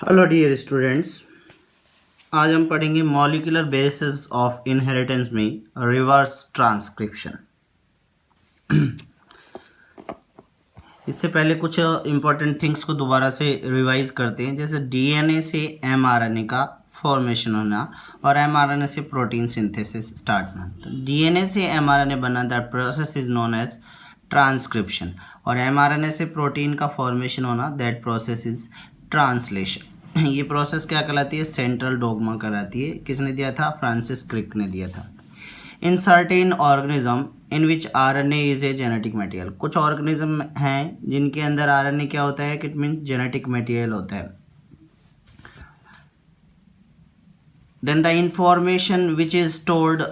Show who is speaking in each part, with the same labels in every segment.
Speaker 1: Hello dear students, आज हम पढ़ेंगे मॉलिक्यूलर बेसिस ऑफ इनहेरिटेंस में रिवर्स ट्रांसक्रिप्शन। इससे पहले कुछ इंपॉर्टेंट थिंग्स को दोबारा से रिवाइज करते हैं। जैसे डीएनए से एमआरएनए का फॉर्मेशन होना और एमआरएनए से प्रोटीन सिंथेसिस स्टार्ट होना। तो डीएनए से एमआरएनए बनना, that process is known as transcription, और एमआरएनए से प्रोटीन का फॉर्मेशन होना, दैट प्रोसेस इज ट्रांसलेशन। ये प्रोसेस क्या कहलाती है? सेंट्रल डोग्मा कहलाती है। किसने दिया था? फ्रांसिस क्रिक ने दिया था। In certain organism in which RNA is a genetic material, कुछ ऑर्गेनिज्म हैं जिनके अंदर आरएनए क्या होता है? इट मीन जेनेटिक मटेरियल होता है। Then the information which is stored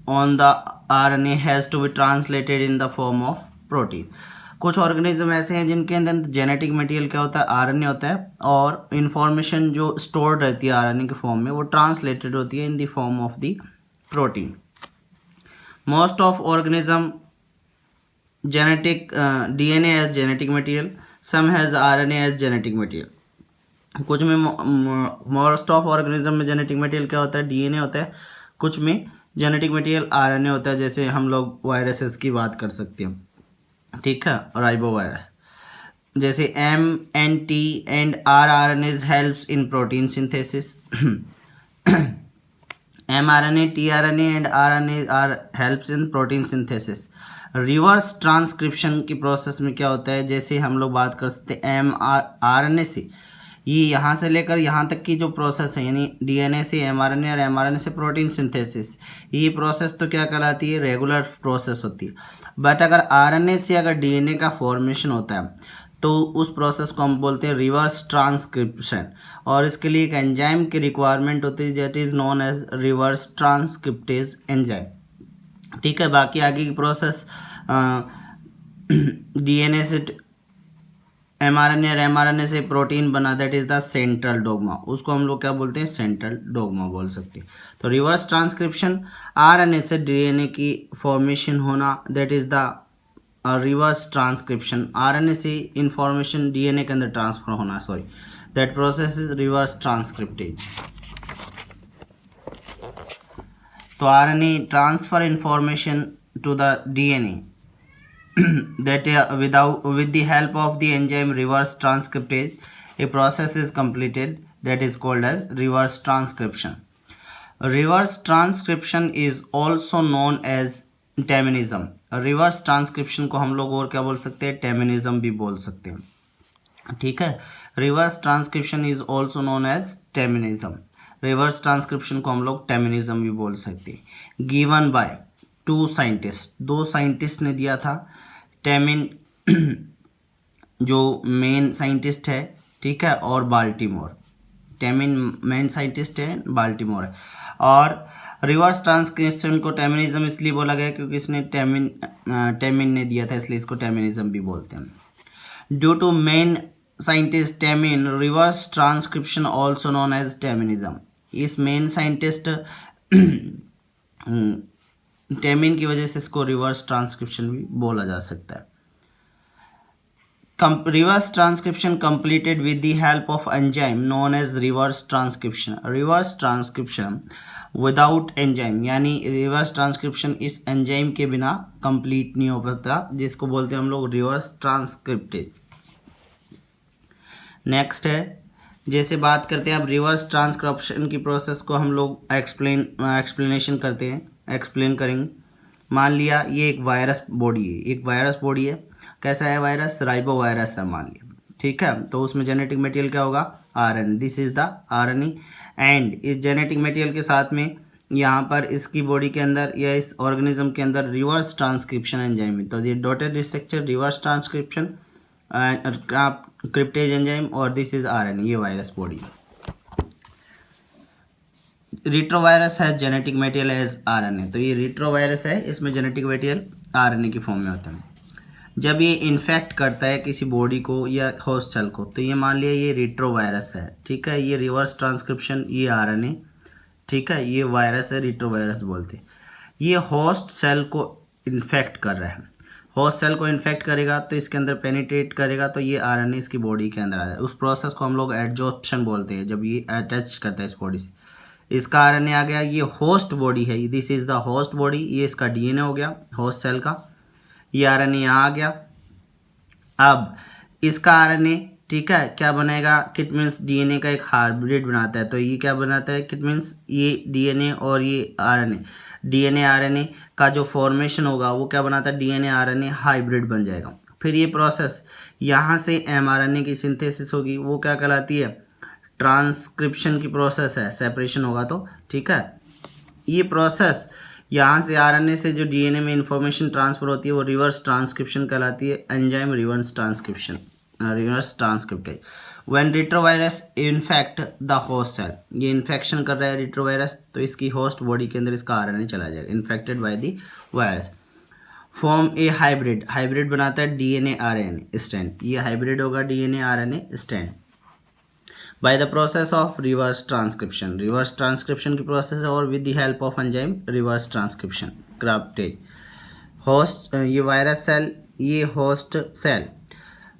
Speaker 1: on the RNA has to be translated in the form of protein. कुछ ऑर्गेनिज्म ऐसे हैं जिनके अंदर जेनेटिक मटेरियल क्या होता है? आरएनए होता है, और इंफॉर्मेशन जो स्टोर्ड रहती है आरएनए के फॉर्म में वो ट्रांसलेटेड होती है इन the form of the protein. Most of organism genetic DNA as genetic material, some has RNA as genetic material। कुछ में मोस्ट ऑफ ऑर्गेनिज्म में जेनेटिक मटेरियल क्या होता है? डीएनए होता है। कुछ में जेनेटिक मटेरियल आरएनए होता है। जैसे हम लोग वायरसेस की बात कर सकते हैं, ठीक है, राइबो वायरस। जैसे MNT and rRNAs helps in protein synthesis। mRNA, tRNA and RNA are helps in protein synthesis। Reverse transcription की प्रोसेस में क्या होता है? जैसे हम लोग बात कर सकते हैं mRNA से, ये यहाँ से लेकर यहाँ तक की जो प्रोसेस है, यानी डीएनए से एमआरएनए और एमआरएनए से प्रोटीन सिंथेसिस, ये प्रोसेस तो क्या कहलाती है? रेगुलर प्रोसेस होती है। बट अगर आरएनए से अगर डीएनए का फॉर्मेशन होता है तो उस प्रोसेस को हम बोलते हैं रिवर्स ट्रांसक्रिप्शन, और इसके लिए एक एंजाइम की रिक्वायरमेंट होती है, that is known as reverse transcriptase enzyme. ठीक है, बाकी आगे की प्रोसेस डीएनए से एमआरएनए और एमआरएनए से प्रोटीन बना, that is the central dogma. उसको हम लोग क्या बोलते हैं? सेंट्रल डोग्मा बोल सकते हैं। तो रिवर्स ट्रांसक्रिप्शन, आरएनए से डीएनए की फॉर्मेशन होना, that is the reverse transcription. RNA से इंफॉर्मेशन डीएनए के अंदर ट्रांसफर होना, sorry, that process is reverse transcriptase. तो RNA transfer information to the DNA that with the help of the enzyme reverse transcriptase, a process is completed that is called as reverse transcription। Reverse transcription is also known as taminism। Reverse transcription को हम लोग और क्या बोल सकते हैं? टेमिनिज्म भी बोल सकते हैं। ठीक है, reverse transcription is also known as Teminism. Reverse transcription को हम लोग टेमिनिज्म भी बोल सकते हैं। गिवन बाय टू साइंटिस्ट, दो साइंटिस्ट ने दिया था। टेमिन जो मेन साइंटिस्ट है, ठीक है, और बाल्टीमोर। टेमिन मेन साइंटिस्ट है, बाल्टीमोर है। और रिवर्स ट्रांसक्रिप्शन को टेमिनिज्म इसलिए बोला गया क्योंकि इसने टेमिन ने दिया था, इसलिए इसको टेमिनिज्म भी बोलते हैं। Due to main scientist Temin, reverse transcription also known as Teminism. इस मेन साइंटिस्ट टेमिन की वजह से इसको रिवर्स ट्रांसक्रिप्शन भी बोला जा सकता है। Reverse transcription completed with the help of enzyme known as reverse transcription. Reverse transcription without enzyme, यानी रिवर्स ट्रांसक्रिप्शन इस एंजाइम के बिना कंप्लीट नहीं हो पाता, जिसको बोलते हैं हम लोग रिवर्स ट्रांसक्रिप्टेज। नेक्स्ट है, जैसे बात करते हैं अब रिवर्स ट्रांसक्रिप्शन की प्रोसेस को हम लोग एक्सप्लेनेशन करते हैं, एक्सप्लेन करेंगे। मान लिया ये एक वायरस बॉडी है, एक वायरस बॉडी है। कैसा है वायरस? राइबो वायरस है मान लिया, ठीक है। तो उसमें जेनेटिक मटेरियल क्या होगा? RNA. This is the RNA, and इस जेनेटिक मटेरियल के साथ में यहाँ पर इसकी बॉडी के अंदर या इस ऑर्गेनिज्म के अंदर रिवर्स ट्रांसक्रिप्शन एंजाइम है। तो ये डॉटेड स्ट्रक्चर रिवर्स ट्रांसक्रिप्शन क्रिप्टेज एंजाइम, और दिस इज आरएनए, ये वायरस बॉडी। रिट्रोवायरस है जेनेटिक मटेरियल एज आरएनए। तो ये रिट्रोवायरस है, इसमें जेनेटिक मटेरियल आरएनए की फॉर्म में होता है। जब ये इन्फेक्ट करता है किसी बॉडी को या होस्ट सेल को, तो ये मान लिया ये रिट्रोवायरस है, ठीक है। ये रिवर्स ट्रांसक्रिप्शन, ये आरएनए, ठीक है, ये वायरस है, रिट्रोवायरस बोलते हैं। ये होस्ट सेल को इन्फेक्ट कर रहा है, होस्ट सेल को इन्फेक्ट करेगा तो इसके अंदर पेनिट्रेट करेगा तो ये आरएनए इसकी बॉडी के अंदर आ जाए। उस प्रोसेस को हम लोग एडजॉर्प्शन बोलते हैं, जब ये अटैच करता है इस बॉडी से। इसका आरएनए आ गया, ये होस्ट बॉडी है, this is the host body, ये इसका डीएनए हो गया होस्ट सेल का। ये आरएनए यहाँ आ गया। अब इसका आरएनए ठीक है क्या बनेगा, किट मीन्स डीएनए का एक हाइब्रिड बनाता है। तो ये क्या बनाता है, किट मीन्स ये डीएनए और ये आरएनए, डीएनए आरएनए का जो फॉर्मेशन होगा वो क्या बनाता है, डीएनए आरएनए हाइब्रिड बन जाएगा। फिर ये प्रोसेस यहाँ से एमआरएनए की सिंथेसिस होगी, वो क्या कहलाती है, ट्रांसक्रिप्शन की प्रोसेस है, सेपरेशन होगा तो ठीक है। ये प्रोसेस यहाँ से आरएनए से जो डीएनए में इंफॉर्मेशन ट्रांसफर होती है वो रिवर्स ट्रांसक्रिप्शन कहलाती है, enzyme reverse transcription, reverse transcriptase. When retrovirus infect the host cell, ये इन्फेक्शन कर रहा है रिट्रोवायरस, तो इसकी होस्ट बॉडी के अंदर इसका आरएनए चला जाएगा, infected by the virus, form a hybrid, hybrid बनाता है डीएनए आरएनए स्ट्रैंड, ये हाइब्रिड होगा DNA RNA strand by the process of reverse transcription, reverse transcription की प्रोसेस है, और with the help of enzyme reverse transcription क्राफ्टेज। Host ये virus cell, ये होस्ट सेल,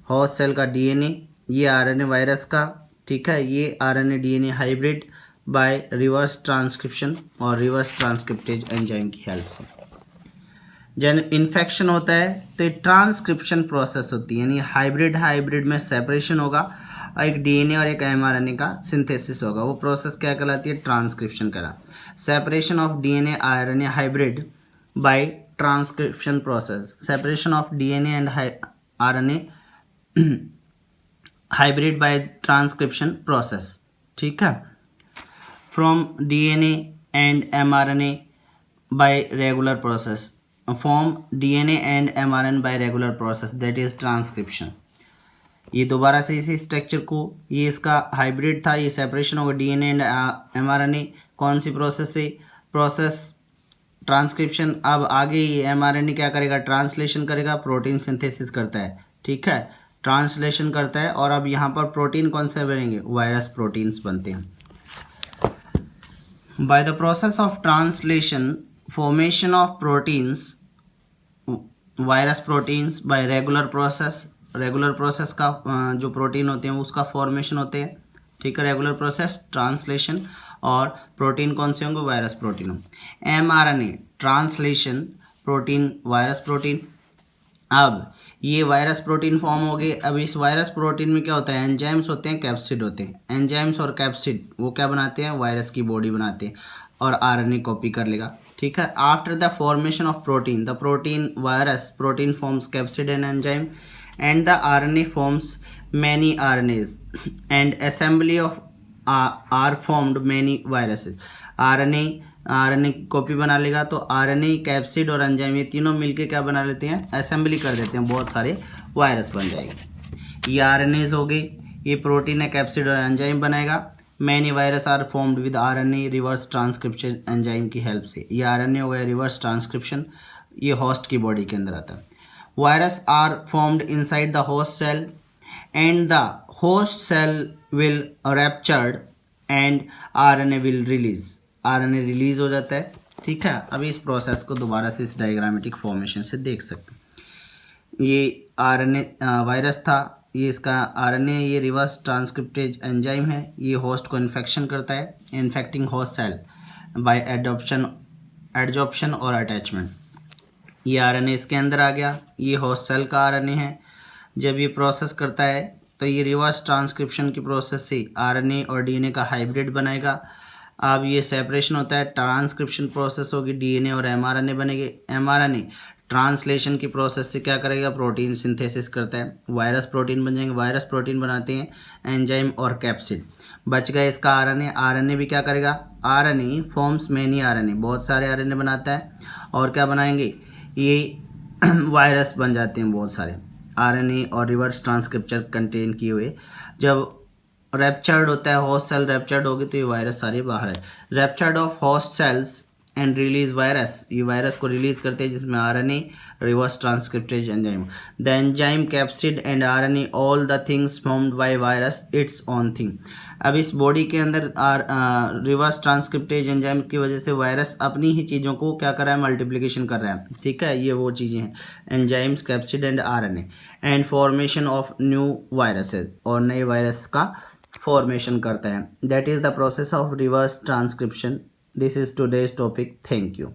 Speaker 1: होस्ट सेल का डीएनए, ये आरएनए वायरस का ठीक है, ये RNA DNA hybrid by reverse transcription और रिवर्स ट्रांसक्रिप्टेज एंजाइम की हेल्प से। जब इन्फेक्शन होता है तो ट्रांसक्रिप्शन प्रोसेस होती है, यानी हाइब्रिड हाइब्रिड में सेपरेशन होगा, एक डीएनए और एक एमआरएनए का सिंथेसिस होगा, वो प्रोसेस क्या कहलाती है, ट्रांसक्रिप्शन करा, separation of DNA RNA hybrid by transcription process, separation of DNA and RNA hybrid by transcription process ठीक है, from DNA and mRNA by regular process, form DNA and mRNA by regular process, that is transcription. ये दोबारा से इसी structure को, ये इसका hybrid था, ये सेपरेशन होगा डीएनए एंड एमआरएनए, कौन सी प्रोसेस से, प्रोसेस ट्रांसक्रिप्शन। अब आगे ये एमआरएनए क्या करेगा, ट्रांसलेशन करेगा, प्रोटीन सिंथेसिस करता है ठीक है, ट्रांसलेशन करता है, और अब यहाँ पर प्रोटीन कौन से बनेंगे, वायरस प्रोटीन्स बनते हैं। Bye the process of translation formation of proteins, virus proteins bye regular process, regular process का जो प्रोटीन होते हैं उसका फॉर्मेशन होते हैं ठीक है, रेगुलर प्रोसेस ट्रांसलेशन, और प्रोटीन कौन से होंगे, वायरस प्रोटीन होंगे। MRNA translation protein, virus protein. अब ये वायरस प्रोटीन फॉर्म हो गए। अब इस वायरस प्रोटीन में क्या होता है, एंजाइम्स होते हैं, कैप्सिड होते हैं। एंजाइम्स और कैप्सिड वो क्या बनाते हैं, वायरस की बॉडी बनाते हैं, और आरएनए कॉपी कर लेगा ठीक है। After the formation of protein, the protein virus protein forms capsid and enzyme, and the RNA forms many RNAs and assembly of are formed many viruses। RNA copy बना लेगा, तो RNA कैप्सिड और enzyme ये तीनों मिलके क्या बना लेते हैं, असेंबली कर देते हैं, बहुत सारे वायरस बन जाएंगे। ये RNAs हो गए, ये प्रोटीन है, कैप्सिड और एंजाइम बनाएगा। Many virus are formed with RNA reverse transcription enzyme की हेल्प से। ये RNA हो गया रिवर्स ट्रांसक्रिप्शन, ये होस्ट की बॉडी के अंदर आता है। Virus are formed inside the host cell and the host cell will ruptured and RNA will release, RNA release हो जाता है ठीक है। अभी इस प्रोसेस को दोबारा से इस डायग्रामेटिक फॉर्मेशन से देख सकते हैं। ये RNA वायरस था, ये इसका RNA, ये रिवर्स ट्रांसक्रिप्टेज एंजाइम है, ये होस्ट को इन्फेक्शन करता है, infecting host cell by adsorption और अटैचमेंट। ये आरएनए इसके अंदर आ गया, ये होस्ट सेल का आरएनए है। जब ये प्रोसेस करता है तो ये रिवर्स ट्रांसक्रिप्शन की प्रोसेस से आरएनए और डीएनए का हाइब्रिड बनाएगा। अब ये सेपरेशन होता है, ट्रांसक्रिप्शन प्रोसेस होगी, डीएनए और एमआरएनए बनेंगे। एमआरएनए ट्रांसलेशन की प्रोसेस से क्या करेगा, प्रोटीन सिंथेसिस करता है, वायरस प्रोटीन बन जाएंगे। वायरस प्रोटीन बनाते हैं एंजाइम और कैप्सिड। बच गया इसका आरएनए, आरएनए भी क्या करेगा, आरएनए फॉर्म्स मैनी आरएनए, बहुत सारे आरएनए बनाता है, और क्या बनाएंगे, ये वायरस बन जाते हैं बहुत सारे, आरएनए और रिवर्स ट्रांसक्रिप्शन कंटेन किए हुए। जब रैप्चर्ड होता है, होस्ट सेल रैप्चर्ड होगी तो ये वायरस सारे बाहर है। Raptured of host cells and release virus, ये वायरस को रिलीज करते हैं जिसमें RNA reverse transcriptase enzyme. The enzyme, capsid and RNA, all the things formed by virus, its own thing. अब इस बॉडी के अंदर रिवर्स ट्रांसक्रिप्टेज एंजाइम की वजह से वायरस अपनी ही चीज़ों को क्या कर रहा है, मल्टीप्लिकेशन कर रहा है, ठीक है। ये वो चीज़ें हैं, enzymes, capsid and RNA, and formation of new viruses, और नए वायरस का फॉर्मेशन करता है। That is the process of reverse transcription. This is today's topic. Thank you.